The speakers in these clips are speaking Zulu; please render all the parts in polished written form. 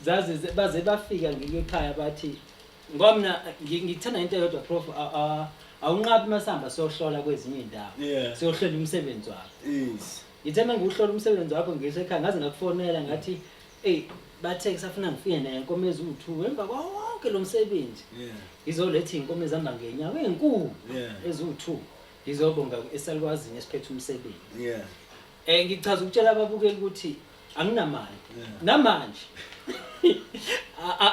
zazi baze bafika ngekhaya bathi ngoba mina ngithanda into eyodwa prof awunqabi masamba sohlola kwezinye indawo sohlola umsebenzi wakho yes ngithema ngokuhlola umsebenzi wakho ngisekhaya ngaze ngakufonela ngathi bathe kusafuna ngifike nenkomo ezu2 emva kwonke lo msebenzi ngizoletha inkomo ezihamba ngenyawo ezinkulu ezu2 ngizobonga esalukwazi esiphethe umsebenzi ngichaza ukutshela ababukeli ukuthi anginamali namanje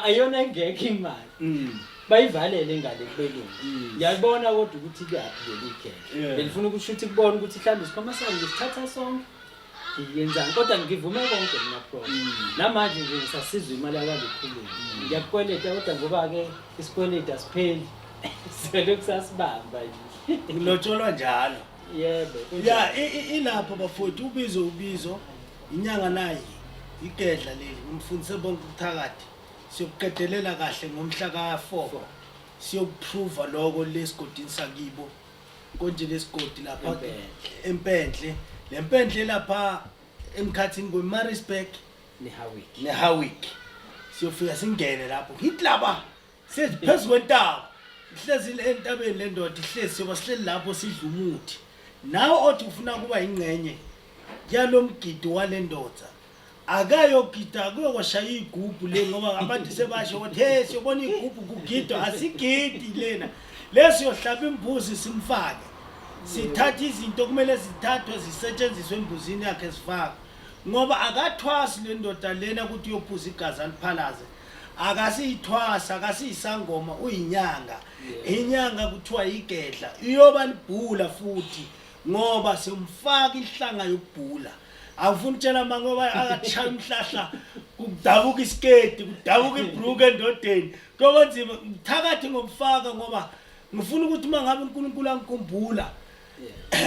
ayona ngeke imali bayivalele ngale kubelungu ngiyabona kodwa ukuthi kuyaphi lelikhe belifuna ukushuthi kubona ukuthi mhlambe isikhoma sami ngisithatha sonke ngiyenzani kodwa ngivume konke mina pro namanje nje ngisasizwa imali yakalikhulu ngiyakweleta kodwa ngoba ke isikweleta asipheli sele kusasibamba nje ulotsholwa njalo yebo ilapho bafowethu ubizo inyanga nayi igedla leli umfundise bonke ukuthakathi siyokuqedelela kahle ngomhla ka4 siyokuprova lokho lesigodini sakibo konje lesigodi lapha empendle lempendle lapha emkhathini kweMaritzburg neHowick siyofika singene lapho ngitlaba seziphezulu kwentaba ihlezi entabeni lendoda ihlezi soba sihleli lapho sidla umuthi nawo othi ufuna kuba ingcenye yalomgidi walendoda akayogida kuyokwashaya igubhu le ngoba abantu sebasho ukuthi hey siyobona igubhu kugidwa asigidi lena lesiyohlaba imbuzi simfake sithatha izinto kumele zithathwe zisetshenziswe embuzini yakhe sifaka ngoba akathwasi lendoda lena ukuthi uyophuza igazi aliphalaze akasiyithwasa akasiyisangoma uyinyanga inyanga kuthiwa igedla iyoba libhula futhi ngoba semfaka ihlanga yokubhula awufuni tshela mangoba akachaya umhlahla kudabuka isketi kudabuka ibruku endodeni ngoba nzima ngithakathi ngomfaka ngoba ngifuna ukuthi mangabe uNkulunkulu angikhumbula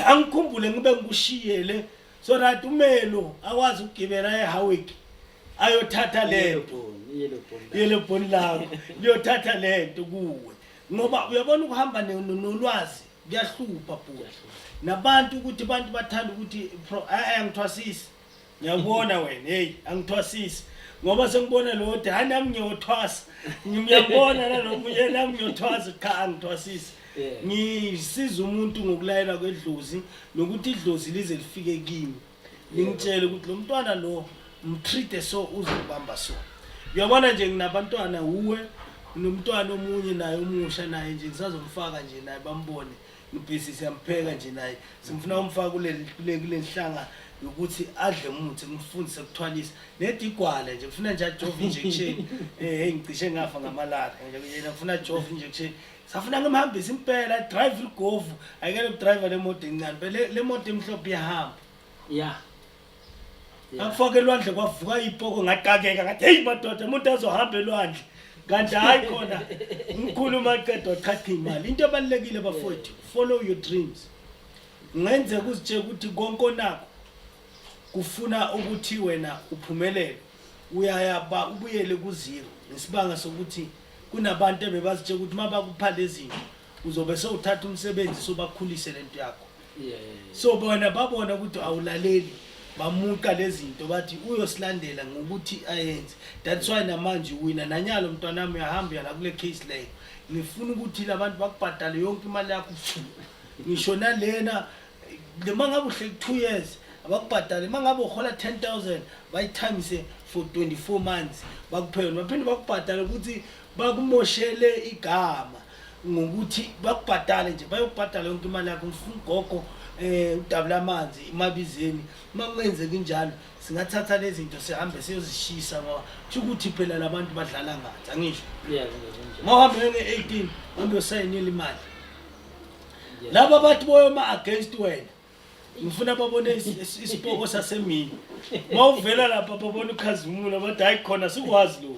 angikhumbule ngibe ngikushiyele so that umelo akwazi ukugibela eHowick ayothatha lento yelo bhoni lawo liyothatha lento kuwe ngoba uyabona ukuhamba nolwazi kuyahlupha bhuti nabantu ukuthi abantu bathanda ukuthi angithwasisi ngiyabona wena hey angithwasisi ngoba sengibona lo ukuthi hani nami ngiyothwasa ngiyabona nalomunye nami ngiyothwasa cha angithwasisi ngisiza umuntu ngokulayela kwedlozi nokuthi idlozi lize lifike kimi ngitshela ukuthi lo mntwana lo mtreat so uzobamba so uyabona nje nginabantwana uwe nomntwana omunye naye umusha naye nje ngisazomfaka nje naye bambone ngibhisi siyampheka nje naye simfuna umfaka kule nhlanga ukuthi adle umuthi ngifundise ukuthwalisa nedigwala nje ngifuna nje ajove injection hey ngicishe ngafa ngamalala nje yena ngifuna ajove injection safuna ngimhambisa impela drive igovu ayikele udriver lemoto encane le moto emhlophe iyahamba akufake elwandle kwavuka ipoko ngaqakeka ngathi hey madoda umuntu azohamba elwandle kanti hayi khona ngikhuluma aqedwa chacha imali into ebalekile bafowethu follow your dreams ngenze kuzitshela ukuthi konke onakho kufuna ukuthi wena uphumelele uyayaba ubuyele kuzero nesibanga sokuthi kunabantu ebebazitshela ukuthi mabakuphala izinto uzobe sewuthatha umsebenzi sobakhulise lento yakho so bona babona ukuthi awulaleli bamuka lezinto bathi uyosilandela ngokuthi ayenze that's why namanje uwina nanyalo mntwana wami uyahamba yala kule case leyo ngifuna ukuthi labantu bakubhadale yonke imali yakho ngisho nalena lemangabe uhle 2 years abakubhadale mangabe uhola 10,000 bayithamise for 24 months bakuphela baphinde bakubhadale ukuthi bakumoshele igama ngokuthi bakubhadale nje bayokubhadala yonke imali yakho ngifuna ugogo udabula amanzi imabizeni mamenze kunjalo singathatha lezi zinto sihambe siyozishisa ngoba kusho ukuthi phela labantu badlala ngathi angisho mawuhambe nge18 hambe usayinile imali laba bathi boyoma against wena ngifuna babone isipoko sasemini mawuvela lapha babone ukhazimula bathi hayi khona sikwazi lo